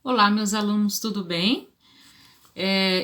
Olá, meus alunos, tudo bem?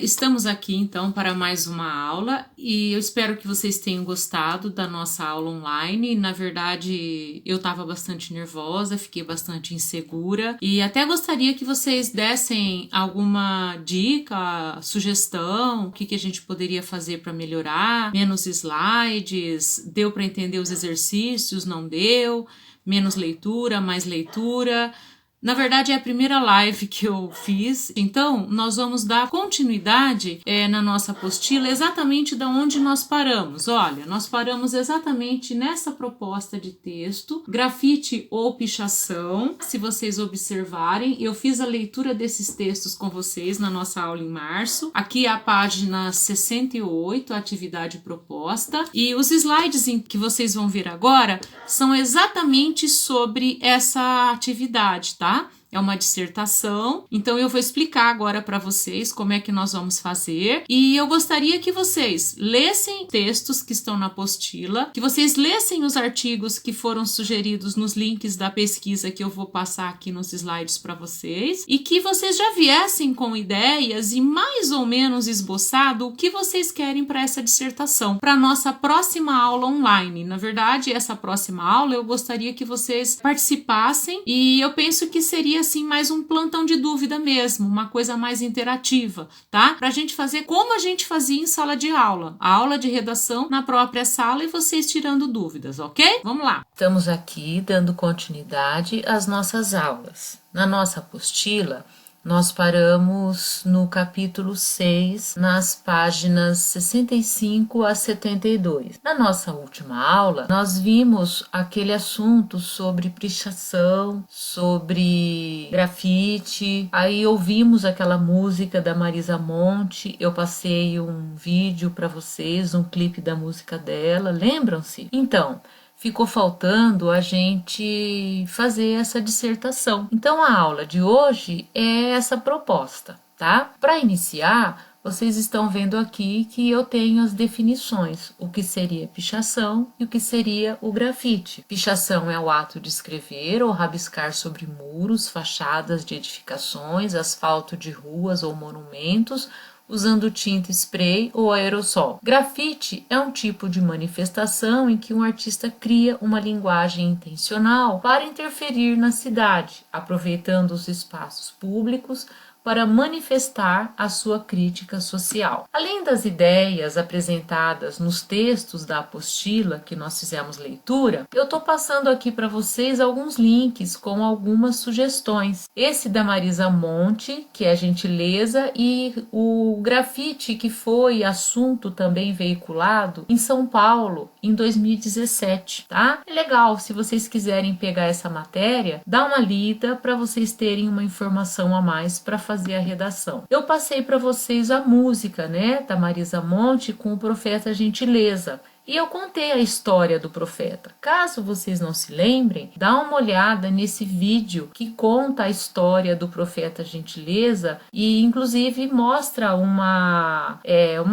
Estamos aqui então para mais uma aula e eu espero que vocês tenham gostado da nossa aula online. Na verdade, eu estava bastante nervosa, fiquei bastante insegura e até gostaria que vocês dessem alguma dica, sugestão, o que a gente poderia fazer para melhorar. Menos slides, deu para entender os exercícios, não deu? Menos leitura, mais leitura. Na verdade, é a primeira live que eu fiz, então nós vamos dar continuidade na nossa apostila exatamente da onde nós paramos. Olha, nós paramos exatamente nessa proposta de texto, grafite ou pichação. Se vocês observarem, eu fiz a leitura desses textos com vocês na nossa aula em março. Aqui é a página 68, a atividade proposta, e os slides que vocês vão ver agora são exatamente sobre essa atividade, tá? É uma dissertação, então eu vou explicar agora para vocês como é que nós vamos fazer e eu gostaria que vocês lessem textos que estão na apostila, que vocês lessem os artigos que foram sugeridos nos links da pesquisa que eu vou passar aqui nos slides para vocês e que vocês já viessem com ideias e mais ou menos esboçado o que vocês querem para essa dissertação, para nossa próxima aula online. Na verdade, essa próxima aula eu gostaria que vocês participassem e eu penso que seria assim mais um plantão de dúvida mesmo, uma coisa mais interativa, tá? Pra gente fazer como a gente fazia em sala de aula, a aula de redação na própria sala e vocês tirando dúvidas, ok? Vamos lá! Estamos aqui dando continuidade às nossas aulas. Na nossa apostila, nós paramos no capítulo 6, nas páginas 65 a 72. Na nossa última aula, nós vimos aquele assunto sobre pichação, sobre grafite, aí ouvimos aquela música da Marisa Monte, eu passei um vídeo para vocês, um clipe da música dela, lembram-se? Então, ficou faltando a gente fazer essa dissertação. Então, a aula de hoje é essa proposta, tá? Para iniciar, vocês estão vendo aqui que eu tenho as definições, o que seria pichação e o que seria o grafite. Pichação é o ato de escrever ou rabiscar sobre muros, fachadas de edificações, asfalto de ruas ou monumentos, usando tinta spray ou aerossol. Grafite é um tipo de manifestação em que um artista cria uma linguagem intencional para interferir na cidade, aproveitando os espaços públicos para manifestar a sua crítica social. Além das ideias apresentadas nos textos da apostila que nós fizemos leitura, eu estou passando aqui para vocês alguns links com algumas sugestões. Esse da Marisa Monte, que é gentileza, e o grafite, que foi assunto também veiculado em São Paulo em 2017, tá? É legal, se vocês quiserem pegar essa matéria, dá uma lida para vocês terem uma informação a mais para fazer a redação. Eu passei para vocês a música, né, da Marisa Monte com o Profeta Gentileza. E eu contei a história do profeta. Caso vocês não se lembrem, dá uma olhada nesse vídeo que conta a história do profeta Gentileza e inclusive mostra uma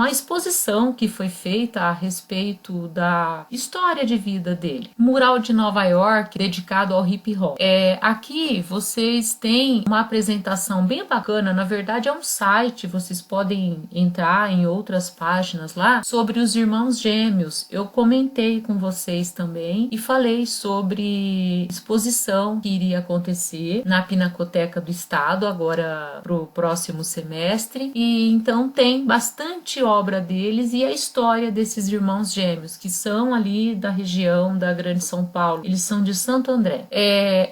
exposição que foi feita a respeito da história de vida dele. Mural de Nova York dedicado ao hip hop. Aqui vocês têm uma apresentação bem bacana, na verdade é um site, vocês podem entrar em outras páginas lá, sobre os irmãos gêmeos. Eu comentei com vocês também e falei sobre exposição que iria acontecer na Pinacoteca do Estado agora para o próximo semestre, e então tem bastante obra deles e a história desses irmãos gêmeos que são ali da região da Grande São Paulo. Eles são de Santo André.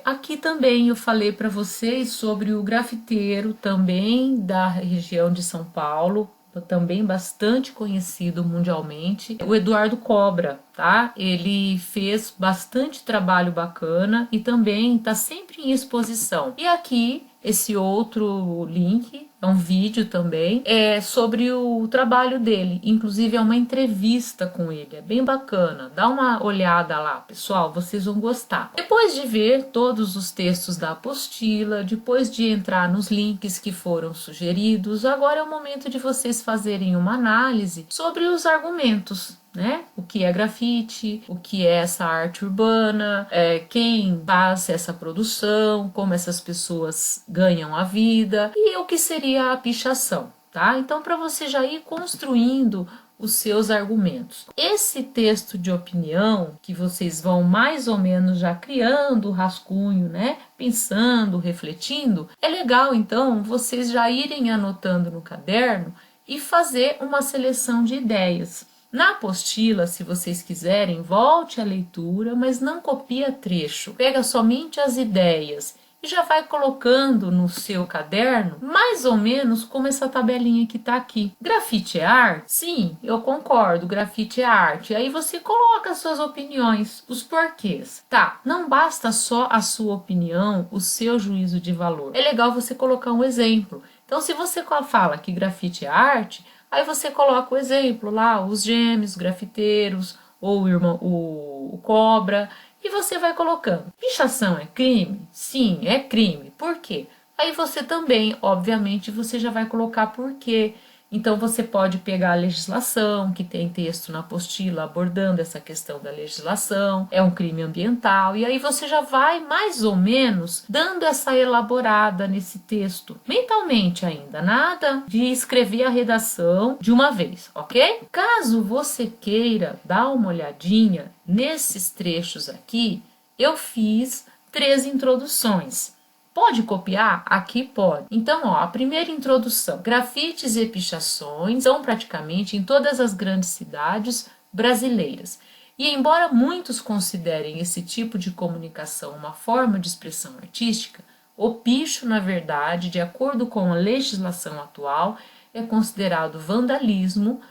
Aqui também eu falei para vocês sobre o grafiteiro também da região de São Paulo, também bastante conhecido mundialmente, o Eduardo Cobra, tá? Ele fez bastante trabalho bacana e também está sempre em exposição. E aqui, esse outro link, é um vídeo também, sobre o trabalho dele, inclusive é uma entrevista com ele, é bem bacana, dá uma olhada lá, pessoal, vocês vão gostar. Depois de ver todos os textos da apostila, depois de entrar nos links que foram sugeridos, agora é o momento de vocês fazerem uma análise sobre os argumentos né? O que é grafite, o que é essa arte urbana, quem faz essa produção, como essas pessoas ganham a vida e o que seria a pichação, tá? Então, para você já ir construindo os seus argumentos. Esse texto de opinião que vocês vão mais ou menos já criando o rascunho, né? Pensando, refletindo, é legal então vocês já irem anotando no caderno e fazer uma seleção de ideias. Na apostila, se vocês quiserem, volte à leitura, mas não copia trecho. Pega somente as ideias e já vai colocando no seu caderno, mais ou menos como essa tabelinha que está aqui. Grafite é arte? Sim, eu concordo, grafite é arte. Aí você coloca as suas opiniões, os porquês. Tá, não basta só a sua opinião, o seu juízo de valor. É legal você colocar um exemplo. Então, se você fala que grafite é arte, aí você coloca o exemplo lá, os gêmeos, grafiteiros, ou o cobra, e você vai colocando. Pichação é crime? Sim, é crime. Por quê? Aí você também, obviamente, você já vai colocar por quê. Então você pode pegar a legislação, que tem texto na apostila abordando essa questão da legislação, é um crime ambiental, e aí você já vai mais ou menos dando essa elaborada nesse texto, mentalmente ainda, nada de escrever a redação de uma vez, ok? Caso você queira dar uma olhadinha nesses trechos aqui, eu fiz 3 introduções. Pode copiar? Aqui pode. Então, ó, a primeira introdução. Grafites e pichações são praticamente em todas as grandes cidades brasileiras. E embora muitos considerem esse tipo de comunicação uma forma de expressão artística, o picho, na verdade, de acordo com a legislação atual, é considerado vandalismo,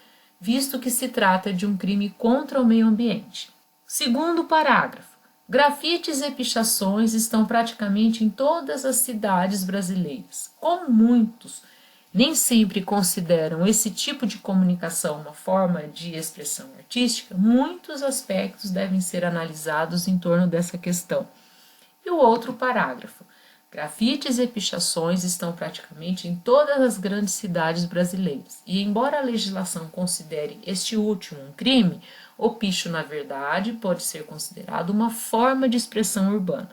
visto que se trata de um crime contra o meio ambiente. Segundo parágrafo. Grafites e pichações estão praticamente em todas as cidades brasileiras. Como muitos nem sempre consideram esse tipo de comunicação uma forma de expressão artística, muitos aspectos devem ser analisados em torno dessa questão. E o outro parágrafo. Grafites e pichações estão praticamente em todas as grandes cidades brasileiras. E embora a legislação considere este último um crime, o picho, na verdade, pode ser considerado uma forma de expressão urbana.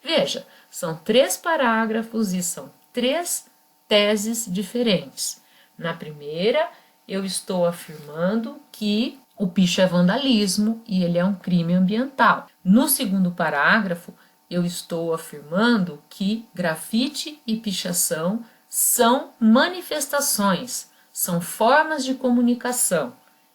Veja, são 3 parágrafos e são 3 teses diferentes. Na primeira, eu estou afirmando que o picho é vandalismo e ele é um crime ambiental. No segundo parágrafo, eu estou afirmando que grafite e pichação são manifestações, são formas de comunicação.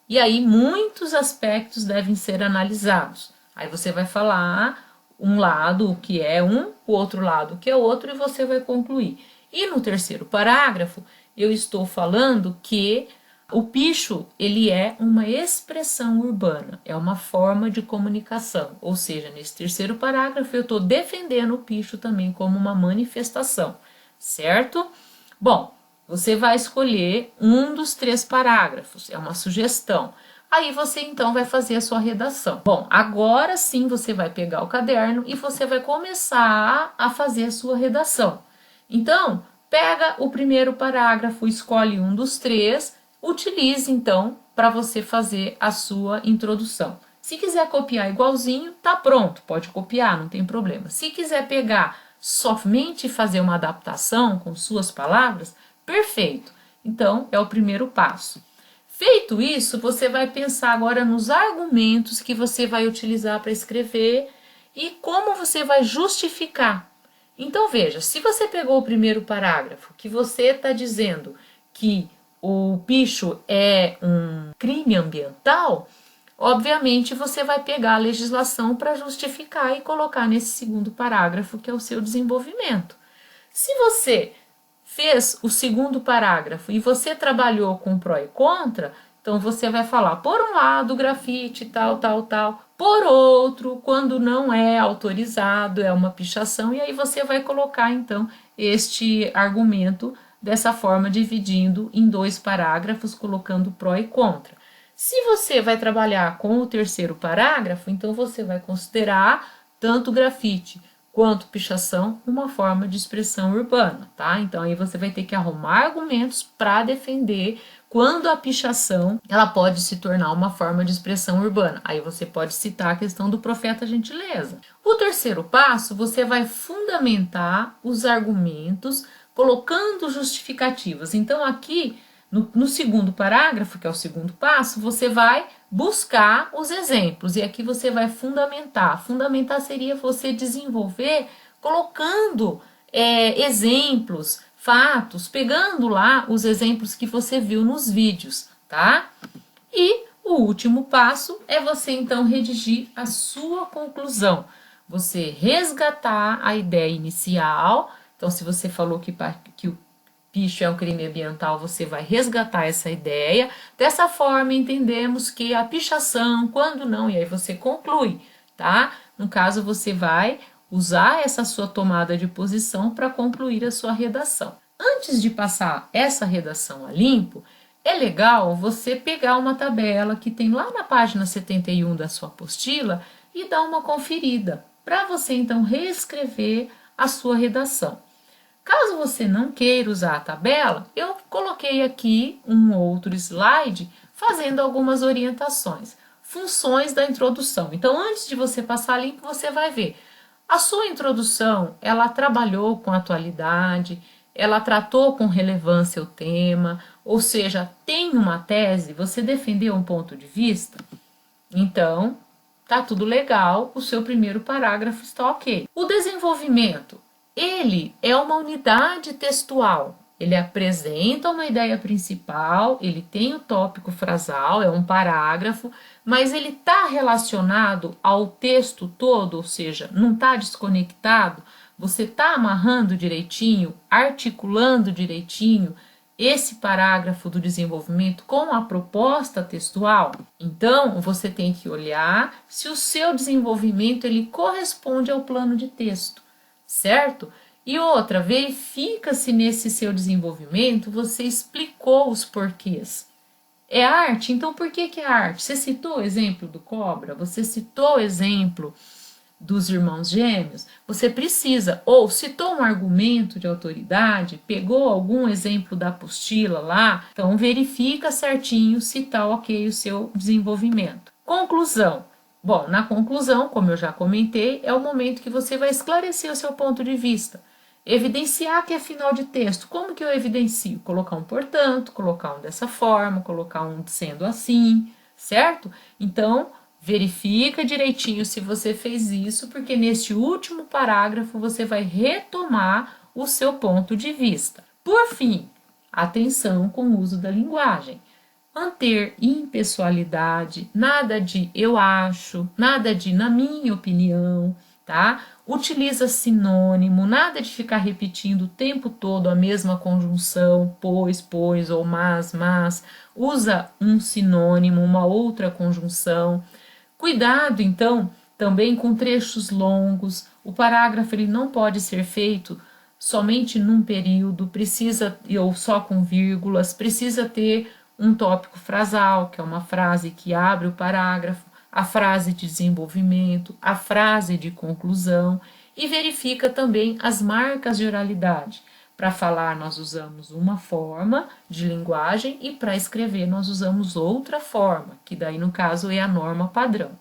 E aí muitos aspectos devem ser analisados. Aí você vai falar um lado o que é um, o outro lado o que é outro e você vai concluir. E no terceiro parágrafo eu estou falando que o picho ele é uma expressão urbana, é uma forma de comunicação. Ou seja, nesse terceiro parágrafo eu estou defendendo o picho também como uma manifestação, certo? Bom, você vai escolher um dos 3 parágrafos, é uma sugestão. Aí você então vai fazer a sua redação. Bom, agora sim você vai pegar o caderno e você vai começar a fazer a sua redação. Então, pega o primeiro parágrafo, escolhe um dos 3, utilize então para você fazer a sua introdução. Se quiser copiar igualzinho, tá pronto, pode copiar, não tem problema. Se quiser pegar somente fazer uma adaptação com suas palavras, perfeito. Então, é o primeiro passo. Feito isso, você vai pensar agora nos argumentos que você vai utilizar para escrever e como você vai justificar. Então, veja, se você pegou o primeiro parágrafo, que você está dizendo que o picho é um crime ambiental, obviamente você vai pegar a legislação para justificar e colocar nesse segundo parágrafo, que é o seu desenvolvimento. Se você fez o segundo parágrafo e você trabalhou com pró e contra, então você vai falar, por um lado, grafite, tal, tal, tal, por outro, quando não é autorizado, é uma pichação, e aí você vai colocar, então, este argumento dessa forma, dividindo em 2 parágrafos, colocando pró e contra. Se você vai trabalhar com o terceiro parágrafo, então você vai considerar tanto grafite quanto pichação uma forma de expressão urbana, tá? Então aí você vai ter que arrumar argumentos para defender quando a pichação ela pode se tornar uma forma de expressão urbana. Aí você pode citar a questão do profeta gentileza. O terceiro passo, você vai fundamentar os argumentos colocando justificativas. Então aqui, no segundo parágrafo, que é o segundo passo, você vai buscar os exemplos e aqui você vai fundamentar. Fundamentar seria você desenvolver colocando exemplos, fatos, pegando lá os exemplos que você viu nos vídeos, tá? E o último passo é você então redigir a sua conclusão. Você resgatar a ideia inicial. Então, se você falou que o picho é um crime ambiental, você vai resgatar essa ideia. Dessa forma, entendemos que a pichação, quando não, e aí você conclui, tá? No caso, você vai usar essa sua tomada de posição para concluir a sua redação. Antes de passar essa redação a limpo, é legal você pegar uma tabela que tem lá na página 71 da sua apostila e dar uma conferida, para você então reescrever a sua redação. Caso você não queira usar a tabela, eu coloquei aqui um outro slide fazendo algumas orientações. Funções da introdução. Então, antes de você passar limpo, você vai ver. A sua introdução, ela trabalhou com atualidade, ela tratou com relevância o tema, ou seja, tem uma tese, você defendeu um ponto de vista? Então, tá tudo legal, o seu primeiro parágrafo está ok. O desenvolvimento, ele é uma unidade textual. Ele apresenta uma ideia principal, ele tem o tópico frasal, é um parágrafo, mas ele está relacionado ao texto todo, ou seja, não está desconectado, você está amarrando direitinho, articulando direitinho esse parágrafo do desenvolvimento com a proposta textual. Então, você tem que olhar se o seu desenvolvimento ele corresponde ao plano de texto, certo? E outra, verifica se nesse seu desenvolvimento você explicou os porquês. É arte? Então por que é arte? Você citou o exemplo do cobra? Você citou o exemplo dos irmãos gêmeos? Você precisa, ou citou um argumento de autoridade, pegou algum exemplo da apostila lá, então verifica certinho se está ok o seu desenvolvimento. Conclusão. Bom, na conclusão, como eu já comentei, é o momento que você vai esclarecer o seu ponto de vista. Evidenciar que é final de texto. Como que eu evidencio? Colocar um portanto, colocar um dessa forma, colocar um sendo assim, certo? Então, verifica direitinho se você fez isso, porque neste último parágrafo você vai retomar o seu ponto de vista. Por fim, atenção com o uso da linguagem. Manter impessoalidade, nada de eu acho, nada de na minha opinião, tá? Utiliza sinônimo, nada de ficar repetindo o tempo todo a mesma conjunção, pois ou mas. Usa um sinônimo, uma outra conjunção. Cuidado, então, também com trechos longos. O parágrafo ele não pode ser feito somente num período, ou só com vírgulas, precisa ter um tópico frasal, que é uma frase que abre o parágrafo, a frase de desenvolvimento, a frase de conclusão, e verifica também as marcas de oralidade. Para falar, nós usamos uma forma de linguagem e para escrever, nós usamos outra forma, que daí, no caso, é a norma padrão.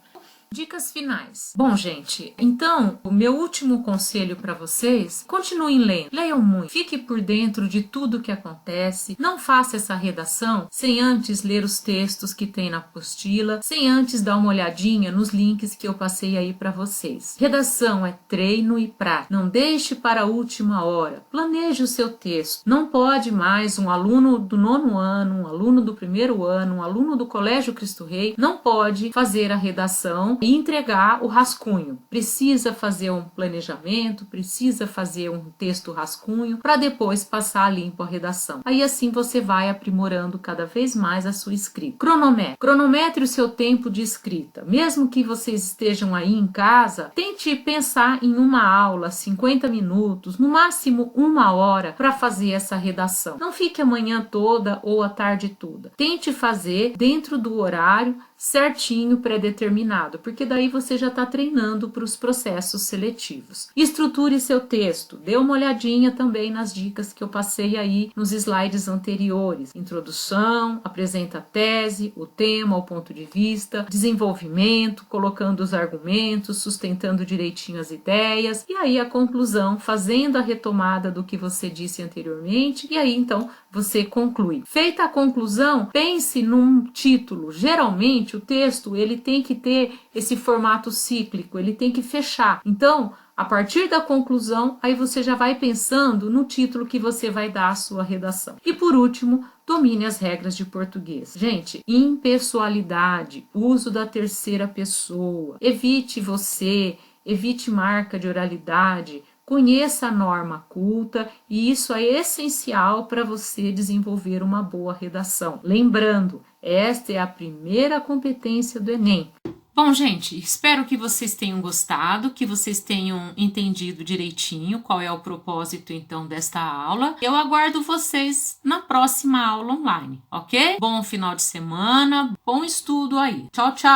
Dicas finais. Bom, gente, então o meu último conselho para vocês, continuem lendo, leiam muito, fique por dentro de tudo que acontece, não faça essa redação sem antes ler os textos que tem na apostila, sem antes dar uma olhadinha nos links que eu passei aí para vocês. Redação é treino e prática, não deixe para a última hora, planeje o seu texto, não pode mais um aluno do 9º ano, um aluno do 1º ano, um aluno do Colégio Cristo Rei, não pode fazer a redação e entregar o rascunho. Precisa fazer um planejamento, precisa fazer um texto rascunho para depois passar limpo a redação. Aí assim você vai aprimorando cada vez mais a sua escrita. Cronometre. Cronometre o seu tempo de escrita. Mesmo que vocês estejam aí em casa, tente pensar em uma aula, 50 minutos, no máximo 1 hora para fazer essa redação. Não fique a manhã toda ou a tarde toda. Tente fazer dentro do horário certinho, pré-determinado, porque daí você já está treinando para os processos seletivos. Estruture seu texto, dê uma olhadinha também nas dicas que eu passei aí nos slides anteriores. Introdução, apresenta a tese, o tema, o ponto de vista, desenvolvimento, colocando os argumentos, sustentando direitinho as ideias, e aí a conclusão, fazendo a retomada do que você disse anteriormente, e aí então você conclui. Feita a conclusão, pense num título. Geralmente o texto ele tem que ter esse formato cíclico, ele tem que fechar. Então, a partir da conclusão, aí você já vai pensando no título que você vai dar à sua redação. E por último, domine as regras de português. Gente, impessoalidade, uso da terceira pessoa, evite marca de oralidade, conheça a norma culta e isso é essencial para você desenvolver uma boa redação. Lembrando, esta é a primeira competência do Enem. Bom, gente, espero que vocês tenham gostado, que vocês tenham entendido direitinho qual é o propósito, então, desta aula. Eu aguardo vocês na próxima aula online, ok? Bom final de semana, bom estudo aí. Tchau, tchau!